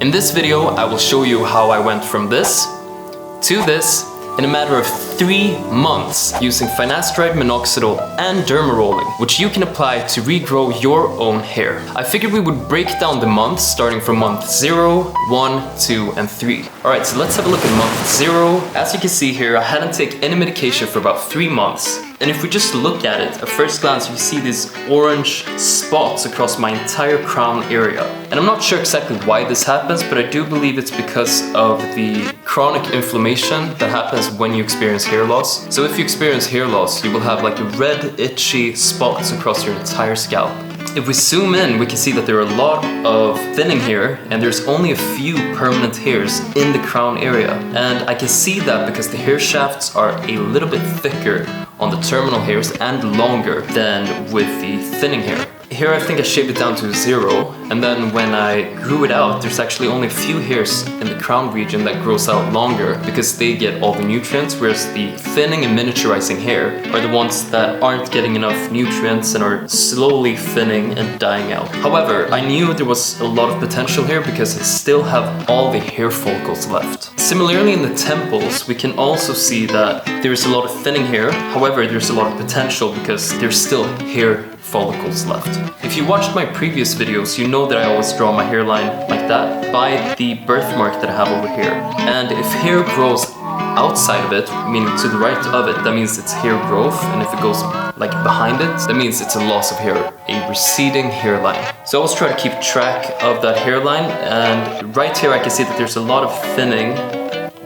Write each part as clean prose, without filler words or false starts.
In this video, I will show you how I went from this to this in a matter of 3 months using Finasteride, Minoxidil and Derma Rolling, which you can apply to regrow your own hair. I figured we would break down the months starting from month 0, 1, 2 and 3. Alright, so let's have a look at month 0. As you can see here, I hadn't taken any medication for about 3 months. And if we just look at it, at first glance you see these orange spots across my entire crown area. And I'm not sure exactly why this happens, but I do believe it's because of the chronic inflammation that happens when you experience hair loss. So if you experience hair loss, you will have like red, itchy spots across your entire scalp. If we zoom in, we can see that there are a lot of thinning hair and there's only a few permanent hairs in the crown area. And I can see that because the hair shafts are a little bit thicker on the terminal hairs and longer than with the thinning hair. Here I think I shaved it down to 0, and then when I grew it out, there's actually only a few hairs in the crown region that grows out longer because they get all the nutrients, whereas the thinning and miniaturizing hair are the ones that aren't getting enough nutrients and are slowly thinning and dying out. However, I knew there was a lot of potential here because I still have all the hair follicles left. Similarly, in the temples, we can also see that there's a lot of thinning hair. However, there's a lot of potential because there's still hair follicles left. If you watched my previous videos, you know that I always draw my hairline like that by the birthmark that I have over here. And if hair grows outside of it, meaning to the right of it, that means it's hair growth, and if it goes like behind it, that means it's a loss of hair, a receding hairline. So I always try to keep track of that hairline, and right here I can see that there's a lot of thinning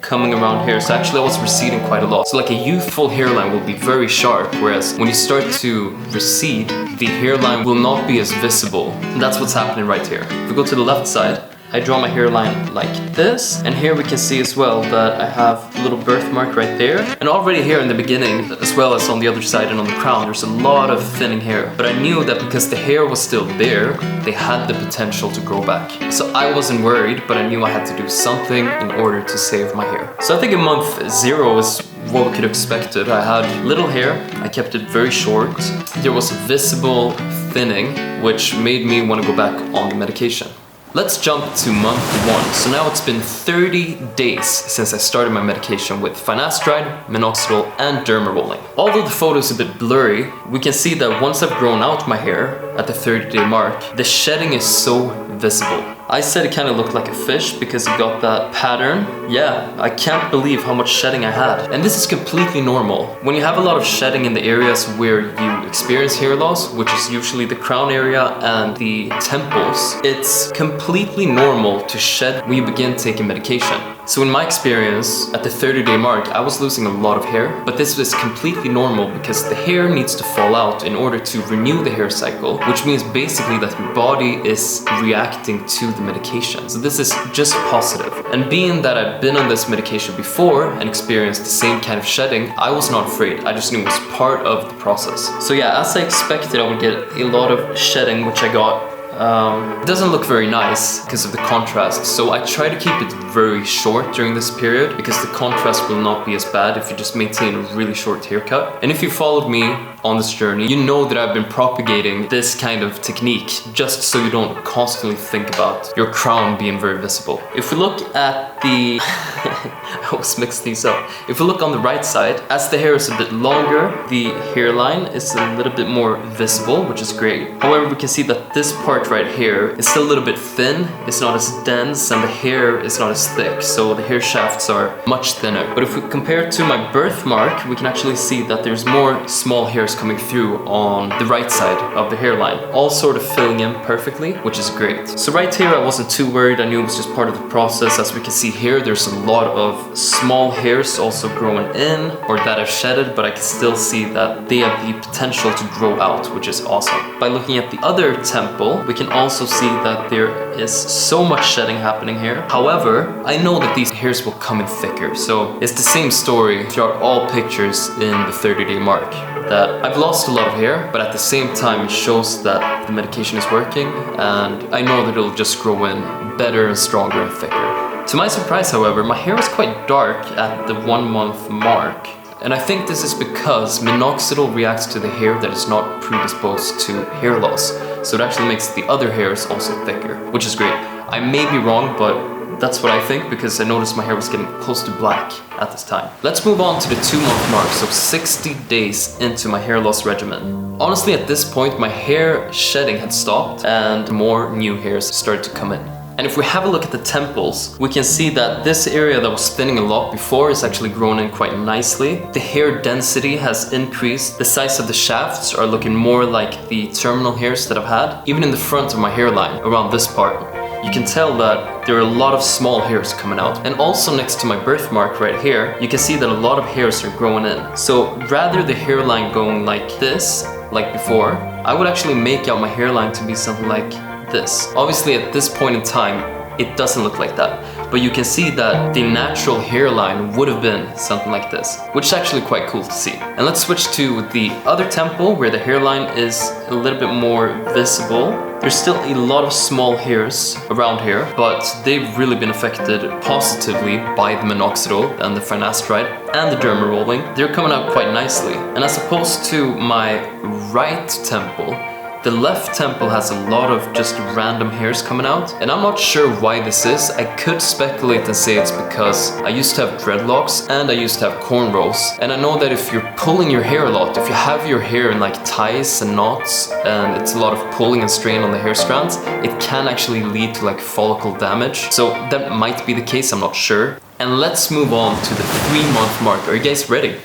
coming around here, so actually I was receding quite a lot. So like a youthful hairline will be very sharp, whereas when you start to recede, the hairline will not be as visible. And that's what's happening right here. If we go to the left side, I draw my hairline like this, and here we can see as well that I have a little birthmark right there. And already here in the beginning, as well as on the other side and on the crown, there's a lot of thinning hair. But I knew that because the hair was still there, they had the potential to grow back. So I wasn't worried, but I knew I had to do something in order to save my hair. So I think in month 0 is what we could have expected. I had little hair, I kept it very short. There was visible thinning, which made me want to go back on the medication. Let's jump to month 1. So now it's been 30 days since I started my medication with Finasteride, Minoxidil and Derma Rolling. Although the photo is a bit blurry, we can see that once I've grown out my hair at the 30-day mark, the shedding is so visible. I said it kind of looked like a fish because it got that pattern. Yeah, I can't believe how much shedding I had. And this is completely normal. When you have a lot of shedding in the areas where you experience hair loss, which is usually the crown area and the temples, it's completely normal to shed when you begin taking medication. So in my experience, at the 30-day mark, I was losing a lot of hair, but this was completely normal because the hair needs to fall out in order to renew the hair cycle, which means basically that your body is reacting to the medication. So this is just positive. And being that I've been on this medication before and experienced the same kind of shedding, I was not afraid. I just knew it was part of the process. So yeah, as I expected, I would get a lot of shedding, which I got. It doesn't look very nice because of the contrast, so I try to keep it very short during this period because the contrast will not be as bad if you just maintain a really short haircut. And if you followed me on this journey, you know that I've been propagating this kind of technique just so you don't constantly think about your crown being very visible. If we look at the... I always mix these up. If we look on the right side, as the hair is a bit longer, the hairline is a little bit more visible, which is great. However, we can see that this part right here is still a little bit thin, it's not as dense, and the hair is not as thick, so the hair shafts are much thinner. But if we compare it to my birthmark, we can actually see that there's more small hairs coming through on the right side of the hairline, all sort of filling in perfectly, which is great. So right here I wasn't too worried, I knew it was just part of the process. As we can see here, there's a lot of small hairs also growing in, or that I've shedded, but I can still see that they have the potential to grow out, which is awesome. By looking at the other temple, we can also see that there is so much shedding happening here. However, I know that these hairs will come in thicker, so it's the same story throughout all pictures in the 30-day mark. That I've lost a lot of hair, but at the same time it shows that the medication is working, and I know that it'll just grow in better and stronger and thicker. To my surprise, however, my hair was quite dark at the 1 month mark. And I think this is because minoxidil reacts to the hair that is not predisposed to hair loss. So it actually makes the other hairs also thicker, which is great. I may be wrong, but that's what I think, because I noticed my hair was getting close to black at this time. Let's move on to the 2-month mark, so 60 days into my hair loss regimen. Honestly, at this point, my hair shedding had stopped and more new hairs started to come in. And if we have a look at the temples, we can see that this area that was thinning a lot before is actually grown in quite nicely. The hair density has increased. The size of the shafts are looking more like the terminal hairs that I've had. Even in the front of my hairline, around this part, you can tell that there are a lot of small hairs coming out. And also next to my birthmark right here, you can see that a lot of hairs are growing in. So rather the hairline going like this, like before, I would actually make out my hairline to be something like this. Obviously at this point in time, it doesn't look like that, but you can see that the natural hairline would have been something like this, which is actually quite cool to see. And let's switch to the other temple where the hairline is a little bit more visible. There's still a lot of small hairs around here, but they've really been affected positively by the Minoxidil and the Finasteride and the Derma Rolling. They're coming out quite nicely. And as opposed to my right temple, the left temple has a lot of just random hairs coming out, and I'm not sure why this is. I could speculate and say it's because I used to have dreadlocks and I used to have cornrows, and I know that if you're pulling your hair a lot, if you have your hair in like ties and knots and it's a lot of pulling and strain on the hair strands, it can actually lead to like follicle damage. So that might be the case, I'm not sure. And let's move on to the 3-month mark. Are you guys ready?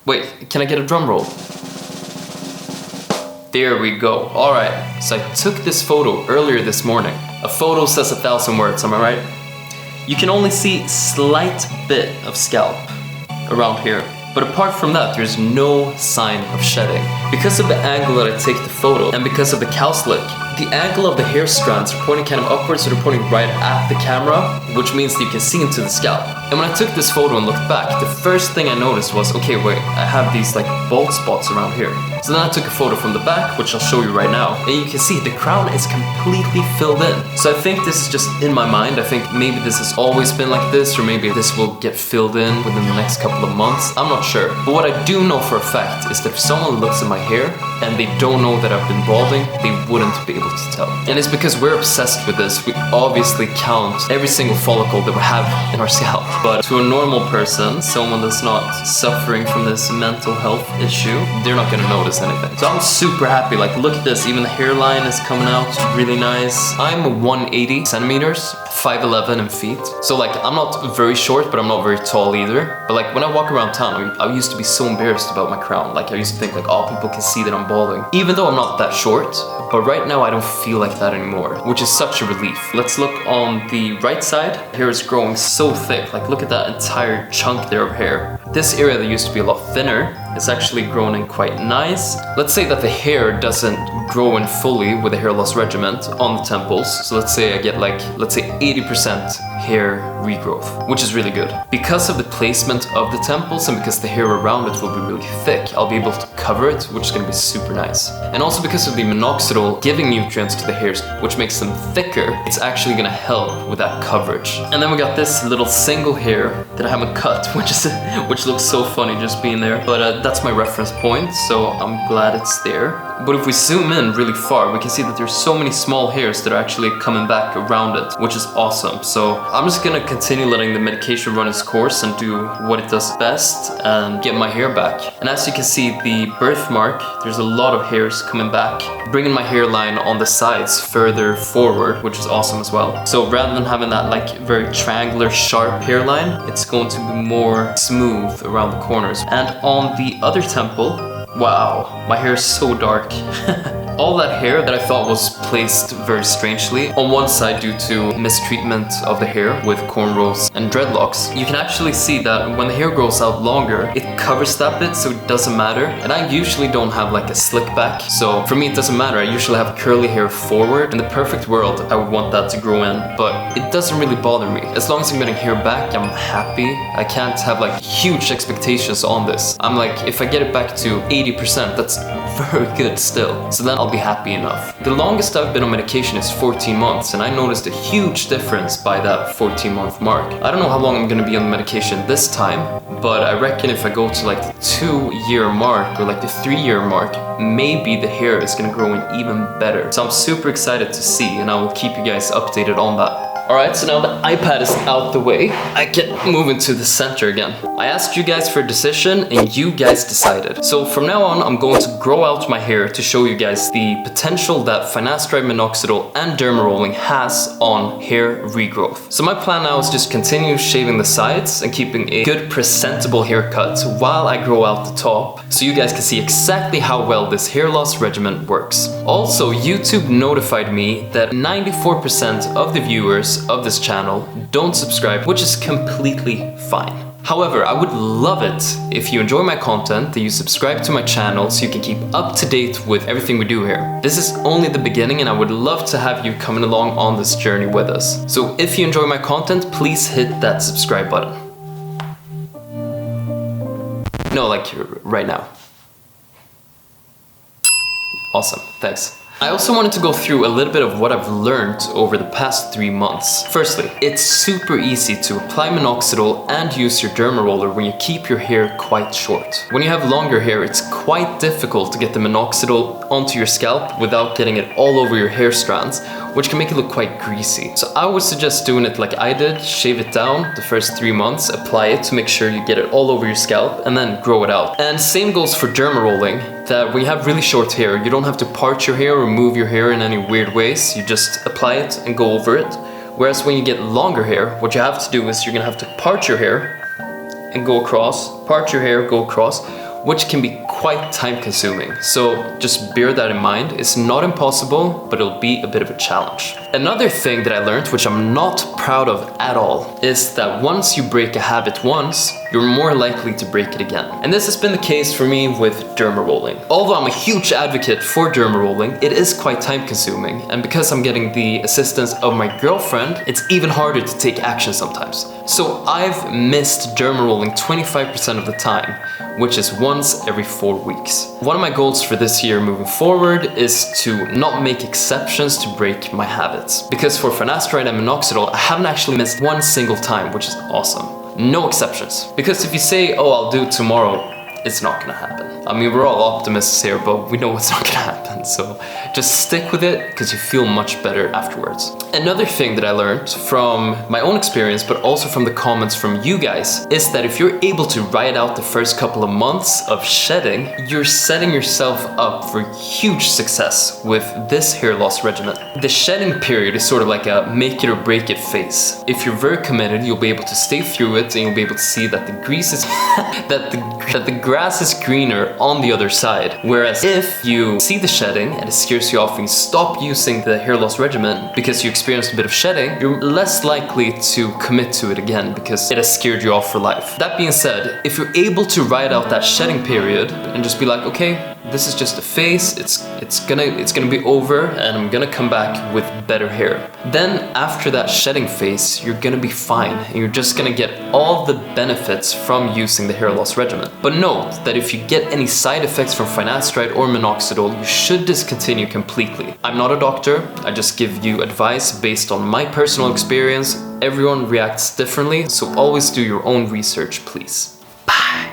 Wait, can I get a drum roll? There we go. All right, so I took this photo earlier this morning. A photo says 1,000 words, am I right? You can only see a slight bit of scalp around here. But apart from that, there's no sign of shedding. Because of the angle that I take the photo and because of the cow slick, the angle of the hair strands are pointing kind of upwards, so they're pointing right at the camera, which means that you can see into the scalp. And when I took this photo and looked back, the first thing I noticed was, okay, wait, I have these like bald spots around here. So then I took a photo from the back, which I'll show you right now, and you can see the crown is completely filled in. So I think this is just in my mind. I think maybe this has always been like this, or maybe this will get filled in within the next couple of months. I'm not sure. But what I do know for a fact is that if someone looks at my hair and they don't know that I've been balding, they wouldn't be able to tell. And it's because we're obsessed with this. We obviously count every single follicle that we have in our scalp. But to a normal person, someone that's not suffering from this mental health issue, they're not gonna notice anything. So I'm super happy. Like, look at this. Even the hairline is coming out really nice. I'm 180 centimeters, 5'11" in feet. So like, I'm not very short, but I'm not very tall either. But like, when I walk around town, I used to be so embarrassed about my crown. Like, I used to think like, oh, people can see that I'm balding. Even though I'm not that short, but right now I don't feel like that anymore, which is such a relief. Let's look on the right side. Hair is growing so thick. Like, look at that entire chunk there of hair. This area that used to be a lot thinner is actually grown in quite nice. Let's say that the hair doesn't grow in fully with a hair loss regimen on the temples. So let's say I get like, let's say 80% hair regrowth, which is really good. Because of the placement of the temples and because the hair around it will be really thick, I'll be able to cover it, which is gonna be super nice. And also because of the Minoxidil giving nutrients to the hairs, which makes them thicker, it's actually gonna help with that coverage. And then we got this little single hair that I haven't cut, which looks so funny just being there. But that's my reference point, so I'm glad it's there. But if we zoom in really far, we can see that there's so many small hairs that are actually coming back around it, which is awesome. So I'm just gonna continue letting the medication run its course and do what it does best and get my hair back. And as you can see, the birthmark, there's a lot of hairs coming back, bringing my hairline on the sides further forward, which is awesome as well. So rather than having that like very triangular, sharp hairline, it's going to be more smooth around the corners. And on the other temple, wow, my hair is so dark. All that hair that I thought was placed very strangely on one side due to mistreatment of the hair with cornrows and dreadlocks, you can actually see that when the hair grows out longer, it covers that bit, so it doesn't matter. And I usually don't have like a slick back, so for me it doesn't matter. I usually have curly hair forward. In the perfect world, I would want that to grow in, but it doesn't really bother me. As long as I'm getting hair back, I'm happy. I can't have like huge expectations on this. I'm like, if I get it back to 80%, that's very good still. So then I'll be happy enough. The longest I've been on medication is 14 months, and I noticed a huge difference by that 14-month mark. I don't know how long I'm gonna be on the medication this time, but I reckon if I go to like the 2-year mark or like the 3-year mark, maybe the hair is gonna grow in even better. So I'm super excited to see, and I will keep you guys updated on that. Alright, so now the iPad is out the way, I can move into the center again. I asked you guys for a decision and you guys decided. So from now on, I'm going to grow out my hair to show you guys the potential that Finasteride, Minoxidil and Derma Rolling has on hair regrowth. So my plan now is just continue shaving the sides and keeping a good presentable haircut while I grow out the top, so you guys can see exactly how well this hair loss regimen works. Also, YouTube notified me that 94% of the viewers of this channel don't subscribe, which is completely fine. However, I would love it if you enjoy my content, that you subscribe to my channel so you can keep up to date with everything we do here. This is only the beginning and I would love to have you coming along on this journey with us. So if you enjoy my content, please hit that subscribe button. No, like right now. Awesome, thanks. I also wanted to go through a little bit of what I've learned over the past 3 months. Firstly, it's super easy to apply minoxidil and use your derma roller when you keep your hair quite short. When you have longer hair, it's quite difficult to get the minoxidil onto your scalp without getting it all over your hair strands, which can make it look quite greasy. So I would suggest doing it like I did, shave it down the first 3 months, apply it to make sure you get it all over your scalp, and then grow it out. And same goes for derma rolling, that when you have really short hair, you don't have to part your hair or move your hair in any weird ways, you just apply it and go over it. Whereas when you get longer hair, what you have to do is you're gonna have to part your hair and go across, part your hair, go across, which can be quite time consuming. So just bear that in mind. It's not impossible, but it'll be a bit of a challenge. Another thing that I learned, which I'm not proud of at all, is that once you break a habit once, you're more likely to break it again. And this has been the case for me with derma rolling. Although I'm a huge advocate for derma rolling, it is quite time consuming. And because I'm getting the assistance of my girlfriend, it's even harder to take action sometimes. So I've missed derma rolling 25% of the time, which is once every 4 weeks. One of my goals for this year moving forward is to not make exceptions to break my habits. Because for Finasteride and Minoxidil, I haven't actually missed one single time, which is awesome. No exceptions. Because if you say, oh, I'll do it tomorrow, it's not gonna happen. I mean, we're all optimists here, but we know it's not gonna happen. So just stick with it because you feel much better afterwards. Another thing that I learned from my own experience, but also from the comments from you guys, is that if you're able to ride out the first couple of months of shedding, you're setting yourself up for huge success with this hair loss regimen. The shedding period is sort of like a make it or break it phase. If you're very committed, you'll be able to stay through it and you'll be able to see that the grease is that the grass is greener on the other side. Whereas if you see the shedding and it scares you off and you stop using the hair loss regimen because you experienced a bit of shedding, you're less likely to commit to it again because it has scared you off for life. That being said, if you're able to ride out that shedding period and just be like, okay, this is just a phase, it's gonna be over and I'm gonna come back with better hair. Then after that shedding phase, you're gonna be fine and you're just gonna get all the benefits from using the hair loss regimen. But note that if you get any side effects from Finasteride or Minoxidil, you should discontinue completely. I'm not a doctor, I just give you advice based on my personal experience. Everyone reacts differently, so always do your own research, please. Bye.